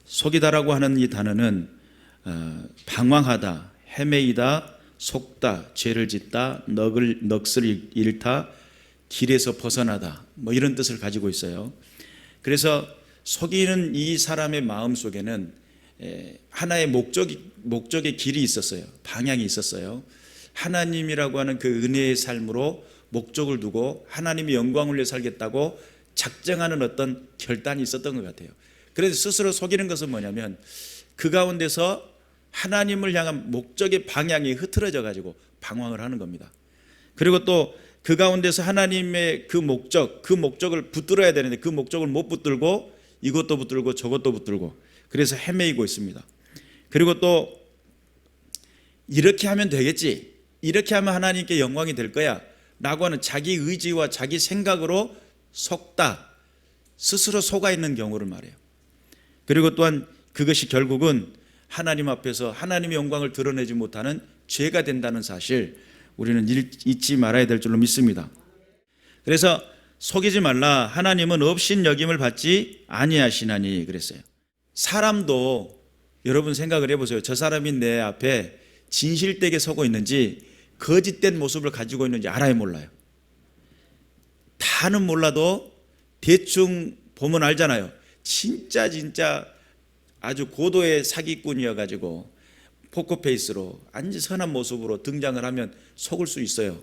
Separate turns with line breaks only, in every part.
속이다라고 하는 이 단어는 방황하다, 헤매이다, 속다, 죄를 짓다, 넋을 잃다, 길에서 벗어나다, 뭐 이런 뜻을 가지고 있어요. 그래서 속이는 이 사람의 마음 속에는 하나의 목적의 길이 있었어요. 방향이 있었어요. 하나님이라고 하는 그 은혜의 삶으로 목적을 두고 하나님의 영광을 위해 살겠다고 작정하는 어떤 결단이 있었던 것 같아요. 그래서 스스로 속이는 것은 뭐냐면 그 가운데서 하나님을 향한 목적의 방향이 흐트러져 가지고 방황을 하는 겁니다. 그리고 또 그 가운데서 하나님의 그 목적을 붙들어야 되는데 그 목적을 못 붙들고 이것도 붙들고 저것도 붙들고 그래서 헤매이고 있습니다. 그리고 또 이렇게 하면 되겠지, 이렇게 하면 하나님께 영광이 될 거야 라고 하는 자기 의지와 자기 생각으로 속다, 스스로 속아 있는 경우를 말해요. 그리고 또한 그것이 결국은 하나님 앞에서 하나님의 영광을 드러내지 못하는 죄가 된다는 사실, 우리는 잊지 말아야 될 줄로 믿습니다. 그래서 속이지 말라, 하나님은 업신여김을 받지 아니하시나니 그랬어요. 사람도 여러분 생각을 해보세요. 저 사람이 내 앞에 진실되게 서고 있는지 거짓된 모습을 가지고 있는지 알아요, 몰라요? 다는 몰라도 대충 보면 알잖아요. 진짜 아주 고도의 사기꾼이어가지고 포커페이스로 아주 선한 모습으로 등장을 하면 속을 수 있어요.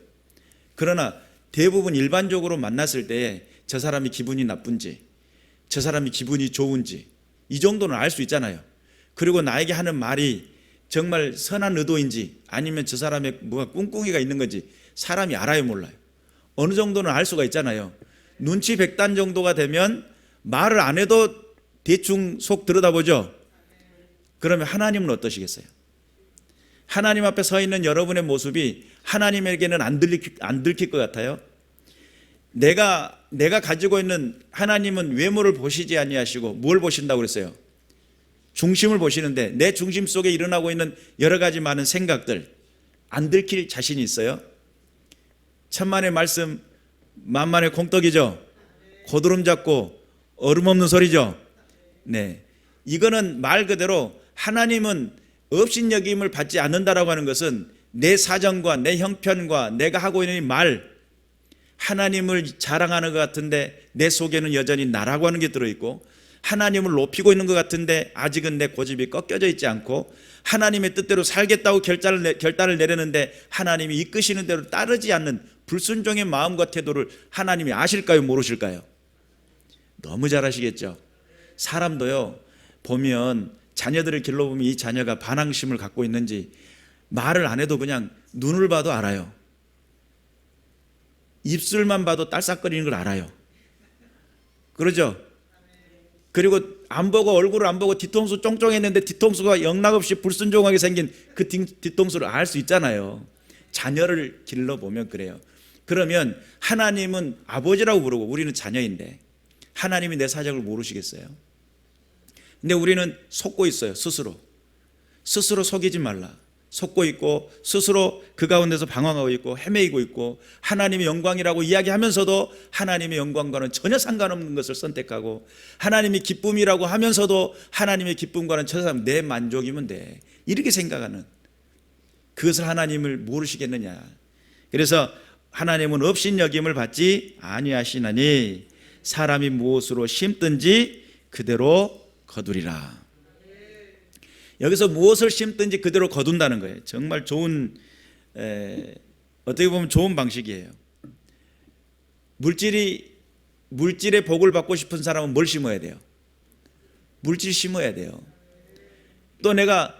그러나 대부분 일반적으로 만났을 때 저 사람이 기분이 나쁜지 저 사람이 기분이 좋은지 이 정도는 알 수 있잖아요. 그리고 나에게 하는 말이 정말 선한 의도인지 아니면 저 사람의 뭐가 꿍꿍이가 있는 건지 사람이 알아요, 몰라요? 어느 정도는 알 수가 있잖아요. 눈치 백단 정도가 되면 말을 안 해도 대충 속 들여다보죠. 그러면 하나님은 어떠시겠어요? 하나님 앞에 서 있는 여러분의 모습이 하나님에게는 안 들킬 것 같아요? 내가 가지고 있는, 하나님은 외모를 보시지 아니하시고 뭘 보신다고 그랬어요? 중심을 보시는데 내 중심 속에 일어나고 있는 여러 가지 많은 생각들 안 들킬 자신이 있어요? 천만의 말씀 만만의 콩떡이죠. 고드름 잡고 얼음 없는 소리죠. 네, 이거는 말 그대로 하나님은 업신여김을 받지 않는다라고 하는 것은 내 사정과 내 형편과 내가 하고 있는 말, 하나님을 자랑하는 것 같은데 내 속에는 여전히 나라고 하는 게 들어있고, 하나님을 높이고 있는 것 같은데 아직은 내 고집이 꺾여져 있지 않고, 하나님의 뜻대로 살겠다고 결단을 내렸는데 하나님이 이끄시는 대로 따르지 않는 불순종의 마음과 태도를 하나님이 아실까요, 모르실까요? 너무 잘 아시겠죠. 사람도요, 보면 자녀들을 길러보면 이 자녀가 반항심을 갖고 있는지 말을 안 해도 그냥 눈을 봐도 알아요. 입술만 봐도 딸싹거리는 걸 알아요. 그러죠? 그리고 안 보고, 얼굴을 안 보고 뒤통수 쫑쫑했는데 뒤통수가 영락없이 불순종하게 생긴 그 뒤통수를 알 수 있잖아요. 자녀를 길러보면 그래요. 그러면 하나님은 아버지라고 부르고 우리는 자녀인데 하나님이 내 사정을 모르시겠어요? 근데 우리는 속고 있어요. 스스로 속이지 말라, 속고 있고 스스로 그 가운데서 방황하고 있고 헤매이고 있고 하나님의 영광이라고 이야기하면서도 하나님의 영광과는 전혀 상관없는 것을 선택하고, 하나님의 기쁨이라고 하면서도 하나님의 기쁨과는 전혀 내 만족이면 돼, 이렇게 생각하는, 그것을 하나님을 모르시겠느냐. 그래서 하나님은 업신여김을 받지 아니하시나니 사람이 무엇으로 심든지 그대로 거두리라. 여기서 무엇을 심든지 그대로 거둔다는 거예요. 정말 좋은, 어떻게 보면 좋은 방식이에요. 물질의 복을 받고 싶은 사람은 뭘 심어야 돼요? 물질 심어야 돼요. 또 내가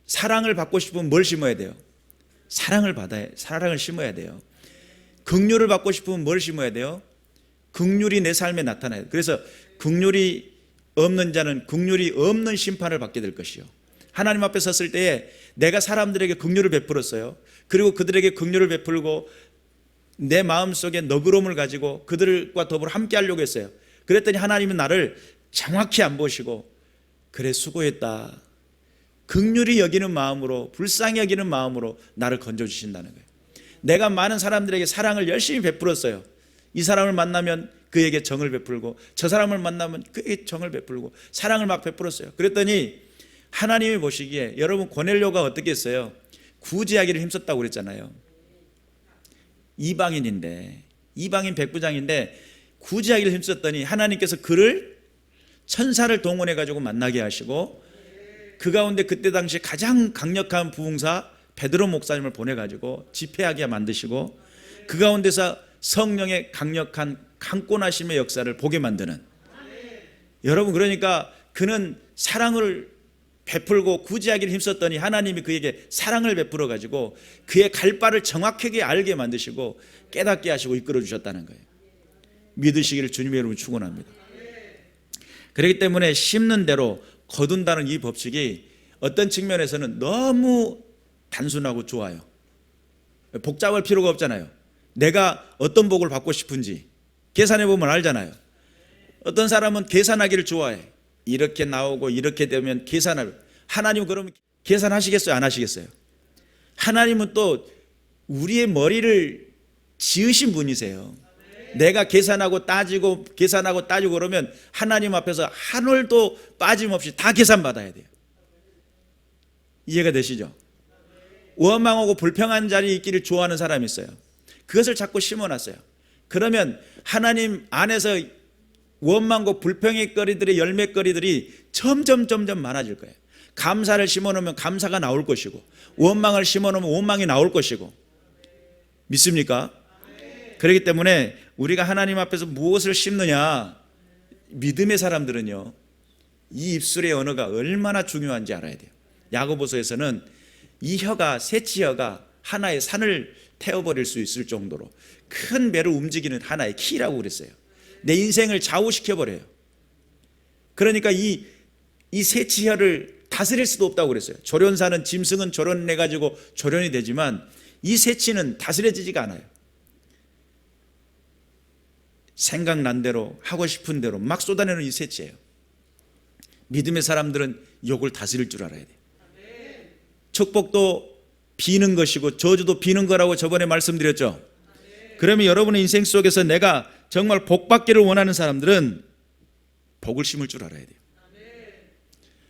사랑을 받고 싶으면 뭘 심어야 돼요? 사랑을 심어야 돼요. 긍휼을 받고 싶으면 뭘 심어야 돼요? 긍휼이 내 삶에 나타나요. 그래서 긍휼이 없는 자는 긍휼이 없는 심판을 받게 될 것이요. 하나님 앞에 섰을 때에 내가 사람들에게 긍휼을 베풀었어요. 그리고 그들에게 긍휼을 베풀고 내 마음속에 너그러움을 가지고 그들과 더불어 함께 하려고 했어요. 그랬더니 하나님은 나를 정확히 안 보시고, 그래 수고했다, 긍휼히 여기는 마음으로, 불쌍히 여기는 마음으로 나를 건져주신다는 거예요. 내가 많은 사람들에게 사랑을 열심히 베풀었어요. 이 사람을 만나면 그에게 정을 베풀고 저 사람을 만나면 그에게 정을 베풀고 사랑을 막 베풀었어요. 그랬더니 하나님이 보시기에 여러분 고넬료가 어떻게 했어요? 구제하기를 힘썼다고 그랬잖아요. 이방인인데 이방인 백부장인데 구제하기를 힘썼더니 하나님께서 그를 천사를 동원해 가지고 만나게 하시고 그 가운데 그때 당시 가장 강력한 부흥사 베드로 목사님을 보내 가지고 집회하게 만드시고 그 가운데서 성령의 강력한 강권하심의 역사를 보게 만드는 여러분 그러니까 그는 사랑을 베풀고 구제하기를 힘썼더니 하나님이 그에게 사랑을 베풀어 가지고 그의 갈 바를 정확하게 알게 만드시고 깨닫게 하시고 이끌어 주셨다는 거예요. 믿으시기를 주님의 이름으로 축원합니다. 그렇기 때문에 심는 대로 거둔다는 이 법칙이 어떤 측면에서는 너무 단순하고 좋아요. 복잡할 필요가 없잖아요. 내가 어떤 복을 받고 싶은지 계산해 보면 알잖아요. 어떤 사람은 계산하기를 좋아해. 이렇게 나오고 이렇게 되면 계산을. 하나님은 그러면 계산하시겠어요? 안 하시겠어요? 하나님은 또 우리의 머리를 지으신 분이세요. 내가 계산하고 따지고 그러면 하나님 앞에서 한 올도 빠짐없이 다 계산받아야 돼요. 이해가 되시죠? 원망하고 불평한 자리에 있기를 좋아하는 사람이 있어요. 그것을 자꾸 심어놨어요. 그러면 하나님 안에서 원망과 불평의 거리들의 열매거리들이 점점 많아질 거예요. 감사를 심어놓으면 감사가 나올 것이고 원망을 심어놓으면 원망이 나올 것이고 믿습니까? 그렇기 때문에 우리가 하나님 앞에서 무엇을 심느냐, 믿음의 사람들은요 이 입술의 언어가 얼마나 중요한지 알아야 돼요. 야고보서에서는 이 혀가 새치혀가 하나의 산을 태워버릴 수 있을 정도로 큰 배를 움직이는 하나의 키라고 그랬어요. 내 인생을 좌우시켜버려요. 그러니까 이 새치혀를 다스릴 수도 없다고 그랬어요. 조련사는 짐승은 조련해가지고 조련이 되지만 이 새치는 다스려지지가 않아요. 생각난 대로 하고 싶은 대로 막 쏟아내는 이 새치예요. 믿음의 사람들은 욕을 다스릴 줄 알아야 돼요. 축복도 비는 것이고 저주도 비는 거라고 저번에 말씀드렸죠. 그러면 여러분의 인생 속에서 내가 정말 복 받기를 원하는 사람들은 복을 심을 줄 알아야 돼요.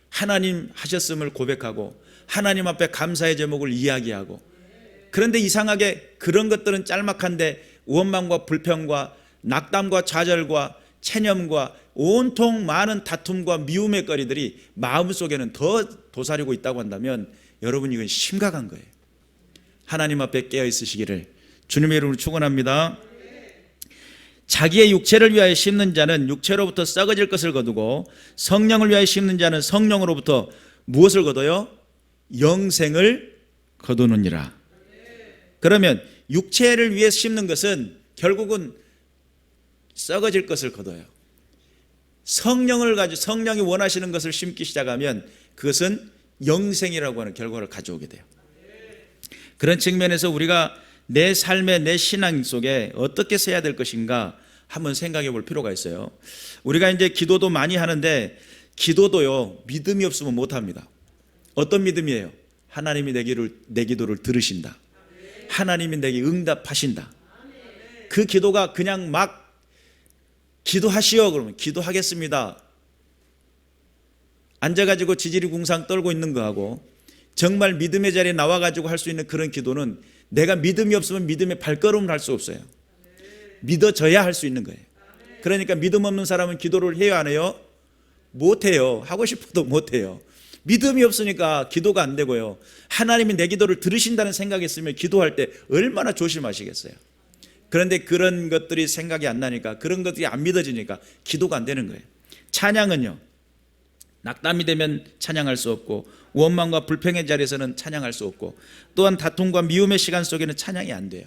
하나님 하셨음을 고백하고 하나님 앞에 감사의 제목을 이야기하고 그런데 이상하게 그런 것들은 짤막한데 원망과 불평과 낙담과 좌절과 체념과 온통 많은 다툼과 미움의 거리들이 마음속에는 더 도사리고 있다고 한다면 여러분 이건 심각한 거예요. 하나님 앞에 깨어 있으시기를 주님의 이름으로 축원합니다. 자기의 육체를 위하여 심는 자는 육체로부터 썩어질 것을 거두고 성령을 위하여 심는 자는 성령으로부터 무엇을 거둬요? 영생을 거두느니라. 그러면 육체를 위해 심는 것은 결국은 썩어질 것을 거둬요. 성령을 가지고 성령이 원하시는 것을 심기 시작하면 그것은 영생이라고 하는 결과를 가져오게 돼요. 그런 측면에서 우리가 내 삶의 내 신앙 속에 어떻게 써야 될 것인가 한번 생각해 볼 필요가 있어요. 우리가 이제 기도도 많이 하는데 기도도요 믿음이 없으면 못합니다. 어떤 믿음이에요? 하나님이 내 기도를 들으신다. 하나님이 내게 응답하신다. 그 기도가 그냥 막 기도하시오 그러면 기도하겠습니다. 앉아가지고 지지리 궁상 떨고 있는 거하고 정말 믿음의 자리에 나와가지고 할 수 있는 그런 기도는 내가 믿음이 없으면 믿음의 발걸음을 할 수 없어요. 믿어져야 할 수 있는 거예요. 그러니까 믿음 없는 사람은 기도를 해요 안 해요? 못해요. 하고 싶어도 못해요. 믿음이 없으니까 기도가 안 되고요. 하나님이 내 기도를 들으신다는 생각이 있으면 기도할 때 얼마나 조심하시겠어요. 그런데 그런 것들이 생각이 안 나니까 그런 것들이 안 믿어지니까 기도가 안 되는 거예요. 찬양은요 낙담이 되면 찬양할 수 없고 원망과 불평의 자리에서는 찬양할 수 없고 또한 다툼과 미움의 시간 속에는 찬양이 안 돼요.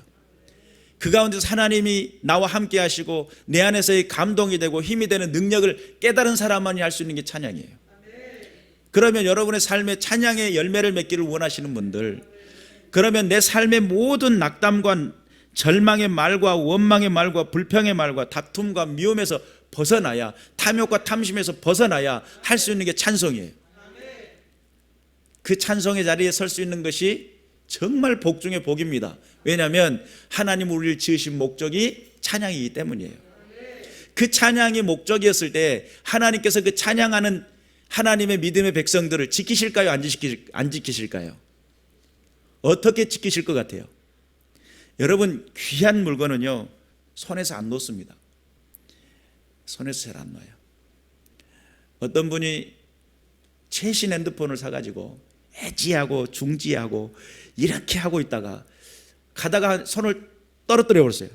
그 가운데서 하나님이 나와 함께 하시고 내 안에서의 감동이 되고 힘이 되는 능력을 깨달은 사람만이 할 수 있는 게 찬양이에요. 그러면 여러분의 삶에 찬양의 열매를 맺기를 원하시는 분들, 그러면 내 삶의 모든 낙담과 절망의 말과 원망의 말과 불평의 말과 다툼과 미움에서 벗어나야, 탐욕과 탐심에서 벗어나야 할 수 있는 게 찬송이에요. 그 찬송의 자리에 설 수 있는 것이 정말 복 중의 복입니다. 왜냐하면 하나님 우리를 지으신 목적이 찬양이기 때문이에요. 그 찬양이 목적이었을 때 하나님께서 그 찬양하는 하나님의 믿음의 백성들을 지키실까요? 안 지키실까요? 어떻게 지키실 것 같아요? 여러분, 귀한 물건은요, 손에서 안 놓습니다. 손에서 잘 안 놔요. 어떤 분이 최신 핸드폰을 사가지고 애지하고 중지하고 이렇게 하고 있다가 가다가 손을 떨어뜨려 버렸어요.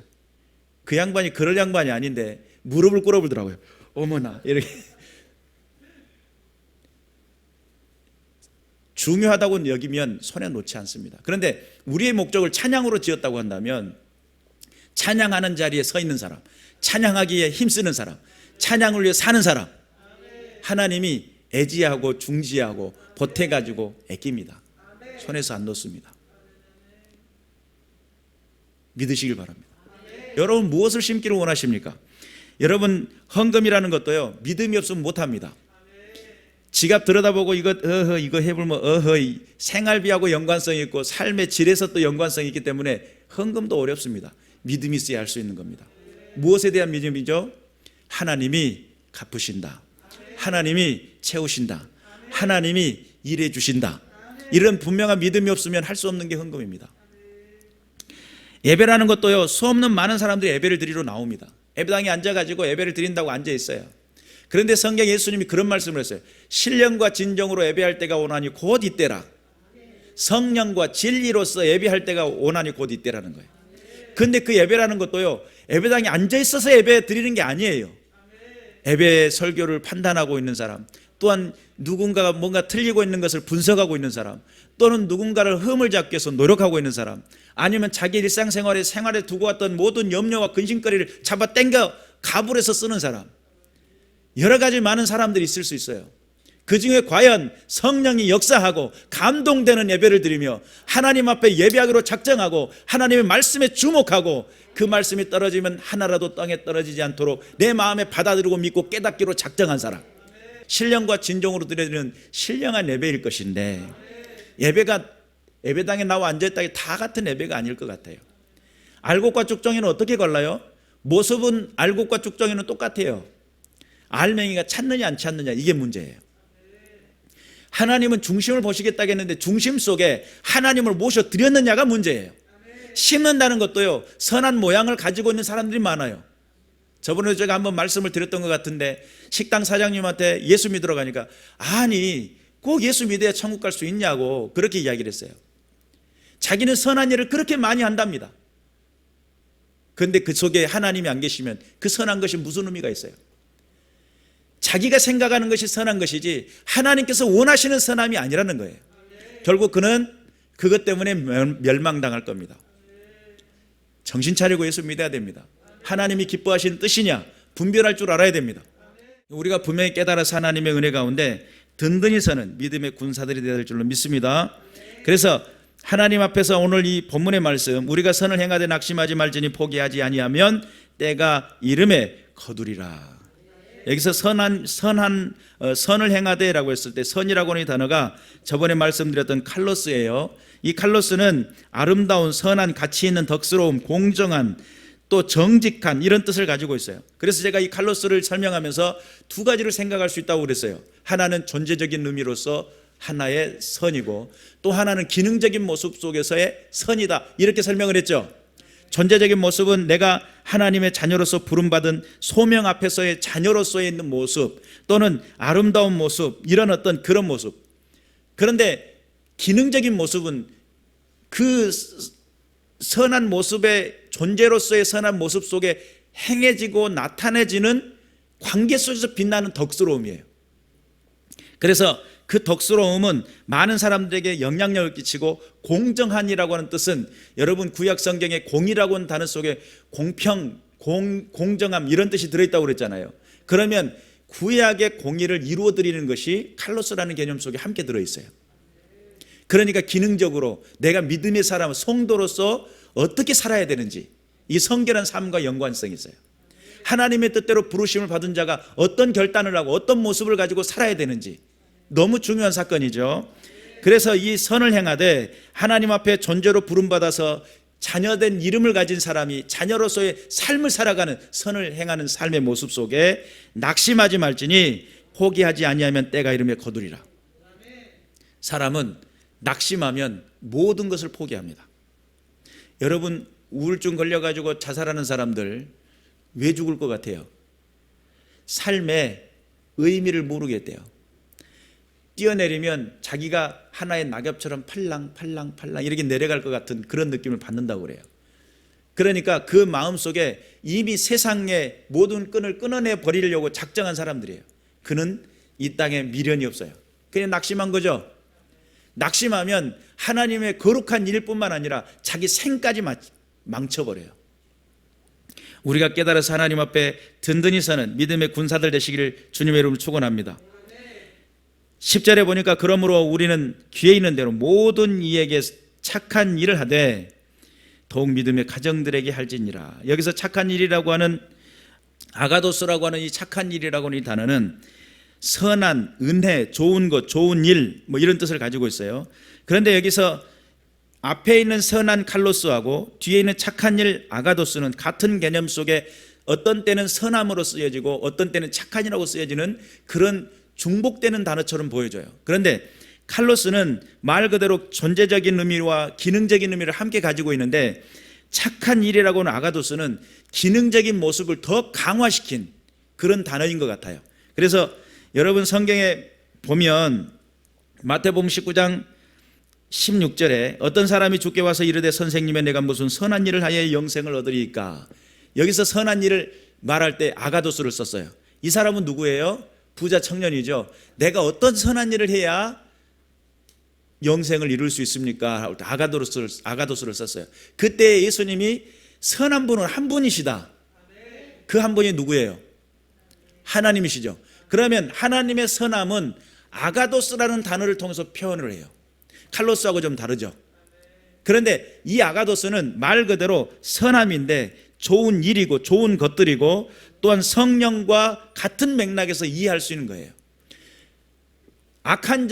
그 양반이 그럴 양반이 아닌데 무릎을 꿇어버리더라고요. 어머나, 이렇게. 중요하다고 여기면 손에 놓지 않습니다. 그런데 우리의 목적을 찬양으로 지었다고 한다면 찬양하는 자리에 서 있는 사람, 찬양하기에 힘쓰는 사람, 찬양을 위해 사는 사람, 하나님이 애지하고 중지하고 보태가지고 아낍니다. 손에서 안 놓습니다. 믿으시길 바랍니다. 여러분, 무엇을 심기를 원하십니까? 여러분, 헌금이라는 것도요, 믿음이 없으면 못합니다. 지갑 들여다보고 이거 해보면 생활비하고 연관성이 있고 삶의 질에서 또 연관성이 있기 때문에 헌금도 어렵습니다. 믿음이 있어야 할 수 있는 겁니다. 무엇에 대한 믿음이죠? 하나님이 갚으신다, 하나님이 채우신다, 하나님이 일해 주신다, 이런 분명한 믿음이 없으면 할 수 없는 게 헌금입니다. 예배라는 것도요, 수없는 많은 사람들이 예배를 드리러 나옵니다. 예배당에 앉아가지고 예배를 드린다고 앉아 있어요. 그런데 성경 예수님이 그런 말씀을 했어요. 신령과 진정으로 예배할 때가 오나니 곧 이때라. 성령과 진리로서 예배할 때가 오나니 곧 이때라는 거예요. 그런데 그 예배라는 것도요, 예배당에 앉아 있어서 예배 드리는 게 아니에요. 예배 설교를 판단하고 있는 사람, 또한 누군가가 뭔가 틀리고 있는 것을 분석하고 있는 사람, 또는 누군가를 흠을 잡기 위해서 노력하고 있는 사람, 아니면 자기 일상생활에 두고 왔던 모든 염려와 근심거리를 잡아 당겨 가불해서 쓰는 사람, 여러 가지 많은 사람들이 있을 수 있어요. 그 중에 과연 성령이 역사하고 감동되는 예배를 드리며 하나님 앞에 예배하기로 작정하고 하나님의 말씀에 주목하고 그 말씀이 떨어지면 하나라도 땅에 떨어지지 않도록 내 마음에 받아들이고 믿고 깨닫기로 작정한 사람, 신령과 진정으로 드리는 신령한 예배일 것인데, 예배가 예배당에 나와 앉아있다가 다 같은 예배가 아닐 것 같아요. 알곡과 쭉정이는 어떻게 갈라요? 모습은 알곡과 쭉정이는 똑같아요. 알맹이가 찾느냐 안 찾느냐, 이게 문제예요. 하나님은 중심을 보시겠다고 했는데 중심 속에 하나님을 모셔드렸느냐가 문제예요. 심는다는 것도요, 선한 모양을 가지고 있는 사람들이 많아요. 저번에 제가 한번 말씀을 드렸던 것 같은데, 식당 사장님한테 예수 믿으러 가니까 아니 꼭 예수 믿어야 천국 갈 수 있냐고 그렇게 이야기를 했어요. 자기는 선한 일을 그렇게 많이 한답니다. 그런데 그 속에 하나님이 안 계시면 그 선한 것이 무슨 의미가 있어요? 자기가 생각하는 것이 선한 것이지 하나님께서 원하시는 선함이 아니라는 거예요. 결국 그는 그것 때문에 멸망당할 겁니다. 정신 차리고 예수 믿어야 됩니다. 하나님이 기뻐하시는 뜻이냐 분별할 줄 알아야 됩니다. 우리가 분명히 깨달아서 하나님의 은혜 가운데 든든히 서는 믿음의 군사들이 되어야 될 줄로 믿습니다. 그래서 하나님 앞에서 오늘 이 본문의 말씀, 우리가 선을 행하되 낙심하지 말지니 포기하지 아니하면 때가 이름에 거두리라. 여기서 선을 행하되라고 했을 때 선이라고 하는 단어가 저번에 말씀드렸던 칼로스예요. 이 칼로스는 아름다운, 선한, 가치 있는, 덕스러움, 공정한, 또 정직한, 이런 뜻을 가지고 있어요. 그래서 제가 이 칼로스를 설명하면서 두 가지를 생각할 수 있다고 그랬어요. 하나는 존재적인 의미로서 하나의 선이고, 또 하나는 기능적인 모습 속에서의 선이다, 이렇게 설명을 했죠. 존재적인 모습은 내가 하나님의 자녀로서 부름받은 소명 앞에서의 자녀로서의 있는 모습, 또는 아름다운 모습, 이런 어떤 그런 모습. 그런데 기능적인 모습은 그 선한 모습의, 존재로서의 선한 모습 속에 행해지고 나타내지는 관계 속에서 빛나는 덕스러움이에요. 그래서 그 덕스러움은 많은 사람들에게 영향력을 끼치고, 공정한이라고 하는 뜻은 여러분 구약 성경에 공이라고 하는 단어 속에 공평, 공정함, 이런 뜻이 들어있다고 그랬잖아요. 그러면 구약의 공의를 이루어드리는 것이 칼로스라는 개념 속에 함께 들어있어요. 그러니까 기능적으로 내가 믿음의 사람, 성도로서 어떻게 살아야 되는지, 이 성결한 삶과 연관성이 있어요. 하나님의 뜻대로 부르심을 받은 자가 어떤 결단을 하고 어떤 모습을 가지고 살아야 되는지, 너무 중요한 사건이죠. 그래서 이 선을 행하되 하나님 앞에 존재로 부름받아서 자녀된 이름을 가진 사람이 자녀로서의 삶을 살아가는 선을 행하는 삶의 모습 속에 낙심하지 말지니 포기하지 아니하면 때가 이르매 거두리라. 사람은 낙심하면 모든 것을 포기합니다. 여러분 우울증 걸려가지고 자살하는 사람들 왜 죽을 것 같아요? 삶의 의미를 모르겠대요. 뛰어내리면 자기가 하나의 낙엽처럼 팔랑 이렇게 내려갈 것 같은 그런 느낌을 받는다고 그래요. 그러니까 그 마음속에 이미 세상의 모든 끈을 끊어내 버리려고 작정한 사람들이에요. 그는 이 땅에 미련이 없어요. 그냥 낙심한 거죠. 낙심하면 하나님의 거룩한 일뿐만 아니라 자기 생까지 망쳐버려요. 우리가 깨달아서 하나님 앞에 든든히 서는 믿음의 군사들 되시기를 주님의 이름으로 축원합니다. 10절에 보니까 그러므로 우리는 귀에 있는 대로 모든 이에게 착한 일을 하되 더욱 믿음의 가정들에게 할지니라. 여기서 착한 일이라고 하는 아가도스라고 하는 이 착한 일이라고 하는 이 단어는 선한, 은혜, 좋은 것, 좋은 일 뭐 이런 뜻을 가지고 있어요. 그런데 여기서 앞에 있는 선한 칼로스하고 뒤에 있는 착한 일 아가도스는 같은 개념 속에 어떤 때는 선함으로 쓰여지고 어떤 때는 착한이라고 쓰여지는 그런 중복되는 단어처럼 보여져요. 그런데 칼로스는 말 그대로 존재적인 의미와 기능적인 의미를 함께 가지고 있는데 착한 일이라고 하는 아가도스는 기능적인 모습을 더 강화시킨 그런 단어인 것 같아요. 그래서 여러분 성경에 보면 마태복음 19장 16절에 어떤 사람이 주께 와서 이르되 선생님의 내가 무슨 선한 일을 하여 영생을 얻으리까. 여기서 선한 일을 말할 때 아가도스를 썼어요. 이 사람은 누구예요? 부자 청년이죠. 내가 어떤 선한 일을 해야 영생을 이룰 수 있습니까? 아가도스를 썼어요. 그때 예수님이 선한 분은 한 분이시다. 그 한 분이 누구예요? 하나님이시죠. 그러면 하나님의 선함은 아가도스라는 단어를 통해서 표현을 해요. 칼로스하고 좀 다르죠. 그런데 이 아가도스는 말 그대로 선함인데 좋은 일이고 좋은 것들이고 또한 성령과 같은 맥락에서 이해할 수 있는 거예요. 악한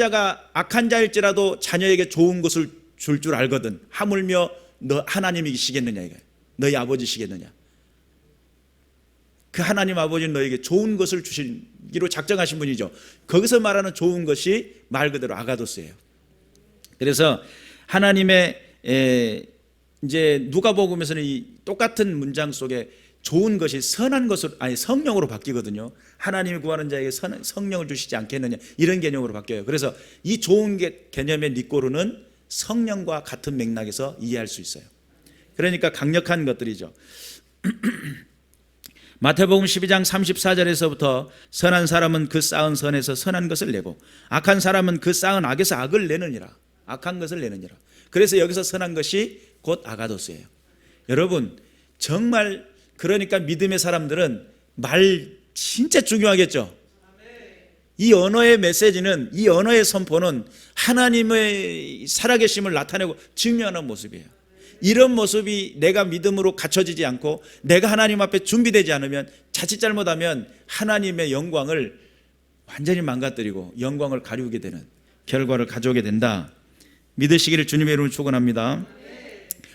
자일지라도 자녀에게 좋은 것을 줄 줄 알거든. 하물며 너 하나님이시겠느냐 이거예요. 너희 아버지시겠느냐. 그 하나님 아버지는 너에게 좋은 것을 주시기로 작정하신 분이죠. 거기서 말하는 좋은 것이 말 그대로 아가도스예요. 그래서 하나님의 이제 누가복음에서는 이 똑같은 문장 속에 좋은 것이 선한 것으로 아니 성령으로 바뀌거든요. 하나님이 구하는 자에게 성령을 주시지 않겠느냐 이런 개념으로 바뀌어요. 그래서 이 좋은 개념의 니꼬르는 성령과 같은 맥락에서 이해할 수 있어요. 그러니까 강력한 것들이죠. 마태복음 12장 34절에서부터 선한 사람은 그 쌓은 선에서 선한 것을 내고 악한 사람은 그 쌓은 악에서 악을 내느니라. 악한 것을 내느니라. 그래서 여기서 선한 것이 곧 아가도스예요. 여러분 정말 그러니까 믿음의 사람들은 말 진짜 중요하겠죠. 이 언어의 메시지는 이 언어의 선포는 하나님의 살아계심을 나타내고 증명하는 모습이에요. 이런 모습이 내가 믿음으로 갖춰지지 않고 내가 하나님 앞에 준비되지 않으면 자칫 잘못하면 하나님의 영광을 완전히 망가뜨리고 영광을 가리우게 되는 결과를 가져오게 된다. 믿으시기를 주님의 이름으로 축원합니다.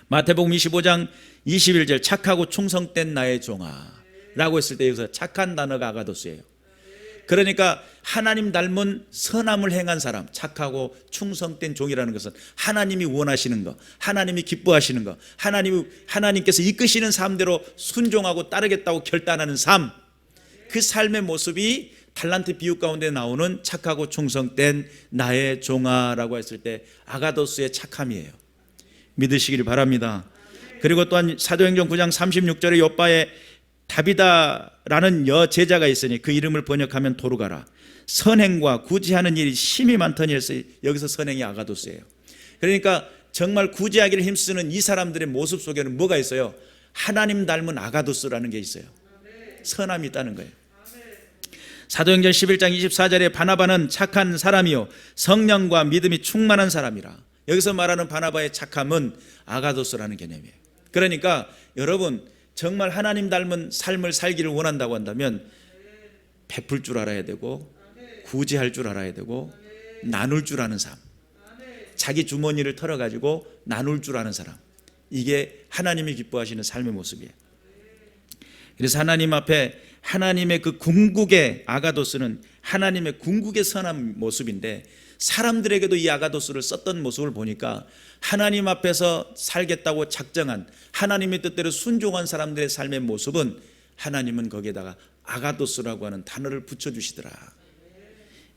마태복음 25장 21절 착하고 충성된 나의 종아라고 했을 때 여기서 착한 단어가 아가도스예요. 그러니까 하나님 닮은 선함을 행한 사람, 착하고 충성된 종이라는 것은 하나님이 원하시는 것, 하나님이 기뻐하시는 것, 하나님께서 이끄시는 삶대로 순종하고 따르겠다고 결단하는 삶, 그 삶의 모습이 달란트 비유 가운데 나오는 착하고 충성된 나의 종아라고 했을 때 아가도스의 착함이에요. 믿으시기를 바랍니다. 그리고 또한 사도행전 9장 36절에 요바에 다비다라는 여제자가 있으니 그 이름을 번역하면 도루가라. 선행과 구제하는 일이 심히 많더니 해서 여기서 선행이 아가도스예요. 그러니까 정말 구제하기를 힘쓰는 이 사람들의 모습 속에는 뭐가 있어요? 하나님 닮은 아가도스라는 게 있어요. 선함이 있다는 거예요. 사도행전 11장 24절에 바나바는 착한 사람이요 성령과 믿음이 충만한 사람이라. 여기서 말하는 바나바의 착함은 아가도스라는 개념이에요. 그러니까 여러분 정말 하나님 닮은 삶을 살기를 원한다고 한다면 베풀 줄 알아야 되고 구제할 줄 알아야 되고 나눌 줄 아는 삶, 자기 주머니를 털어가지고 나눌 줄 아는 사람, 이게 하나님이 기뻐하시는 삶의 모습이에요. 그래서 하나님 앞에 하나님의 그 궁극의 아가도스는 하나님의 궁극의 선한 모습인데, 사람들에게도 이 아가도스를 썼던 모습을 보니까 하나님 앞에서 살겠다고 작정한, 하나님의 뜻대로 순종한 사람들의 삶의 모습은 하나님은 거기에다가 아가도스라고 하는 단어를 붙여주시더라.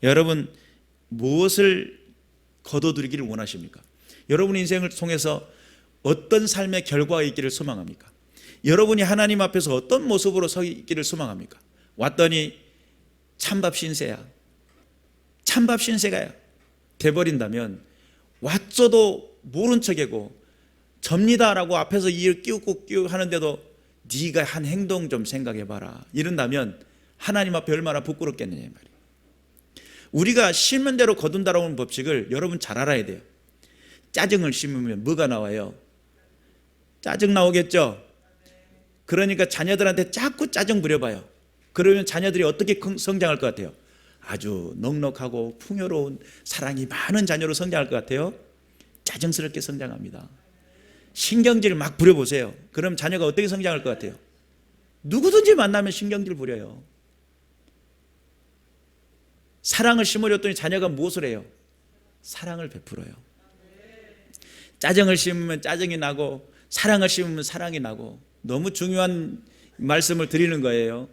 여러분, 무엇을 거둬들이기를 원하십니까? 여러분 인생을 통해서 어떤 삶의 결과가 있기를 소망합니까? 여러분이 하나님 앞에서 어떤 모습으로 서 있기를 소망합니까? 왔더니 찬밥 신세야, 찬밥 신세가야 돼버린다면, 왔어도 모른 척이고 접니다라고 앞에서 이를 끼우고 하는데도 네가 한 행동 좀 생각해봐라 이런다면 하나님 앞에 얼마나 부끄럽겠느냐 말이에요. 우리가 심은 대로 거둔다라고 하는 법칙을 여러분 잘 알아야 돼요. 짜증을 심으면 뭐가 나와요? 짜증 나오겠죠? 그러니까 자녀들한테 자꾸 짜증 부려봐요. 그러면 자녀들이 어떻게 성장할 것 같아요? 아주 넉넉하고 풍요로운 사랑이 많은 자녀로 성장할 것 같아요? 짜증스럽게 성장합니다. 신경질 막 부려보세요. 그럼 자녀가 어떻게 성장할 것 같아요? 누구든지 만나면 신경질 부려요. 사랑을 심으렸더니 자녀가 무엇을 해요? 사랑을 베풀어요. 짜증을 심으면 짜증이 나고, 사랑을 심으면 사랑이 나고, 너무 중요한 말씀을 드리는 거예요.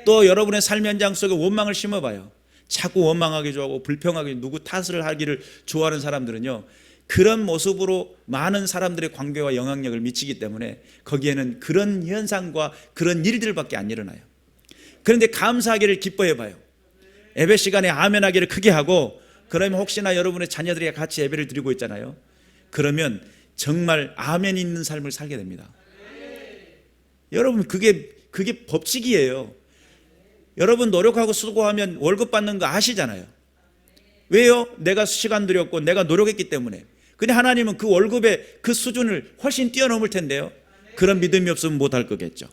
또 여러분의 삶 현장 속에 원망을 심어봐요. 자꾸 원망하기 좋아하고 불평하기, 누구 탓을 하기를 좋아하는 사람들은요, 그런 모습으로 많은 사람들의 관계와 영향력을 미치기 때문에 거기에는 그런 현상과 그런 일들밖에 안 일어나요. 그런데 감사하기를 기뻐해봐요. 예배 시간에 아멘 하기를 크게 하고, 그러면 혹시나 여러분의 자녀들이 같이 예배를 드리고 있잖아요. 그러면 정말 아멘 있는 삶을 살게 됩니다. 여러분, 그게 법칙이에요. 여러분 노력하고 수고하면 월급 받는 거 아시잖아요. 왜요? 내가 시간 들였고 내가 노력했기 때문에. 근데 하나님은 그 월급의 그 수준을 훨씬 뛰어넘을 텐데요. 그런 믿음이 없으면 못할 거겠죠.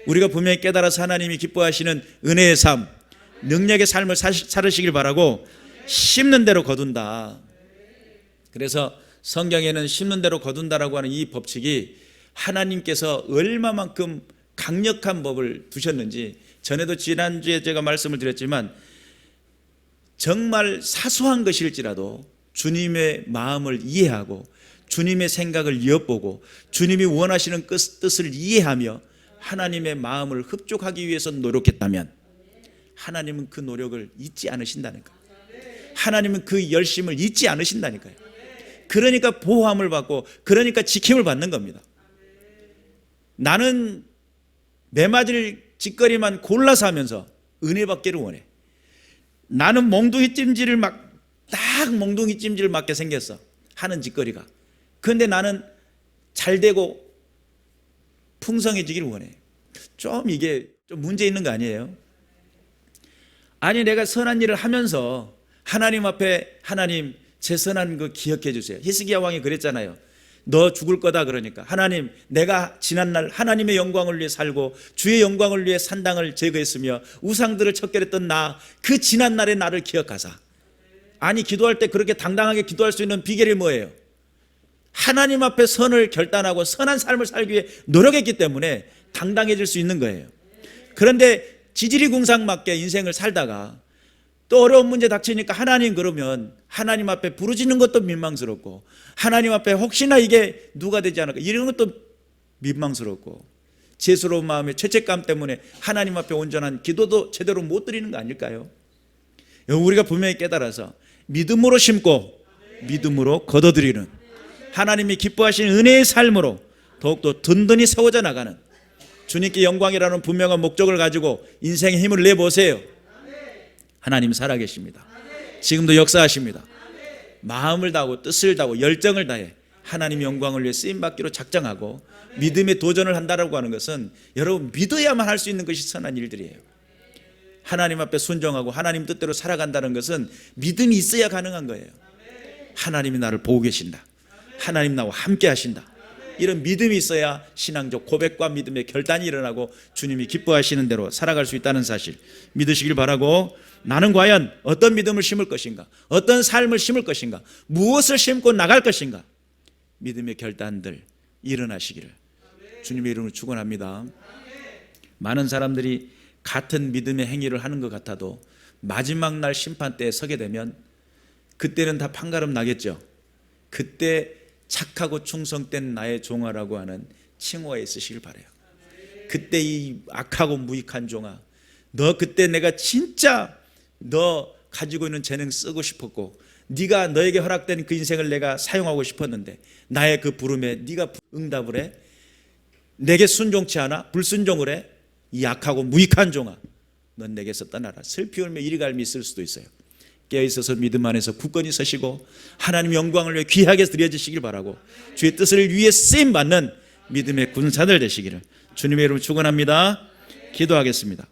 우리가 분명히 깨달아서 하나님이 기뻐하시는 은혜의 삶, 능력의 삶을 살으시길 바라고, 심는 대로 거둔다. 그래서 성경에는 심는 대로 거둔다라고 하는 이 법칙이 하나님께서 얼마만큼 강력한 법을 두셨는지, 전에도 지난주에 제가 말씀을 드렸지만, 정말 사소한 것일지라도 주님의 마음을 이해하고 주님의 생각을 엿보고 주님이 원하시는 뜻을 이해하며 하나님의 마음을 흡족하기 위해서 노력했다면 하나님은 그 노력을 잊지 않으신다니까요. 하나님은 그 열심을 잊지 않으신다니까요. 그러니까 보호함을 받고, 그러니까 지킴을 받는 겁니다. 나는 매맞을 짓거리만 골라서 하면서 은혜 받기를 원해. 나는 몽둥이 찜질을 딱 몽둥이 찜질을 맞게 생겼어, 하는 짓거리가. 그런데 나는 잘 되고 풍성해지기를 원해. 좀 이게 좀 문제 있는 거 아니에요? 아니, 내가 선한 일을 하면서 하나님 앞에, 하나님 제 선한 거 기억해 주세요. 히스기야 왕이 그랬잖아요. 너 죽을 거다. 그러니까 하나님, 내가 지난날 하나님의 영광을 위해 살고 주의 영광을 위해 산당을 제거했으며 우상들을 척결했던 그 지난날의 나를 기억하사. 아니, 기도할 때 그렇게 당당하게 기도할 수 있는 비결이 뭐예요? 하나님 앞에 선을 결단하고 선한 삶을 살기 위해 노력했기 때문에 당당해질 수 있는 거예요. 그런데 지지리 궁상맞게 인생을 살다가 또 어려운 문제 닥치니까 하나님, 그러면 하나님 앞에 부르짖는 것도 민망스럽고, 하나님 앞에 혹시나 이게 누가 되지 않을까 이런 것도 민망스럽고, 죄스러운 마음의 죄책감 때문에 하나님 앞에 온전한 기도도 제대로 못 드리는 거 아닐까요? 우리가 분명히 깨달아서 믿음으로 심고 믿음으로 거둬들이는, 하나님이 기뻐하시는 은혜의 삶으로 더욱더 든든히 세워져 나가는, 주님께 영광이라는 분명한 목적을 가지고 인생의 힘을 내보세요. 하나님 살아계십니다. 지금도 역사하십니다. 마음을 다하고 뜻을 다하고 열정을 다해 하나님 영광을 위해 쓰임받기로 작정하고 믿음의 도전을 한다라고 하는 것은 여러분 믿어야만 할 수 있는 것이 선한 일들이에요. 하나님 앞에 순종하고 하나님 뜻대로 살아간다는 것은 믿음이 있어야 가능한 거예요. 하나님이 나를 보고 계신다, 하나님 나와 함께 하신다, 이런 믿음이 있어야 신앙적 고백과 믿음의 결단이 일어나고 주님이 기뻐하시는 대로 살아갈 수 있다는 사실 믿으시길 바라고, 나는 과연 어떤 믿음을 심을 것인가, 어떤 삶을 심을 것인가, 무엇을 심고 나갈 것인가, 믿음의 결단들 일어나시기를 주님의 이름으로 축원합니다. 많은 사람들이 같은 믿음의 행위를 하는 것 같아도 마지막 날 심판 때에 서게 되면 그때는 다 판가름 나겠죠. 그때 착하고 충성된 나의 종아라고 하는 칭호가 있으시길 바라요. 그때 이 악하고 무익한 종아, 너 그때 내가 진짜 너 가지고 있는 재능 쓰고 싶었고 네가 너에게 허락된 그 인생을 내가 사용하고 싶었는데 나의 그 부름에 네가 응답을 해? 내게 순종치 않아? 불순종을 해? 이 악하고 무익한 종아, 넌 내게서 떠나라. 슬피 울며 이리 갈미 있을 수도 있어요. 깨어있어서 믿음 안에서 굳건히 서시고 하나님 영광을 위해 귀하게 드려지시길 바라고 주의 뜻을 위해 쓰임받는 믿음의 군사들 되시기를 주님의 이름으로 축원합니다. 기도하겠습니다.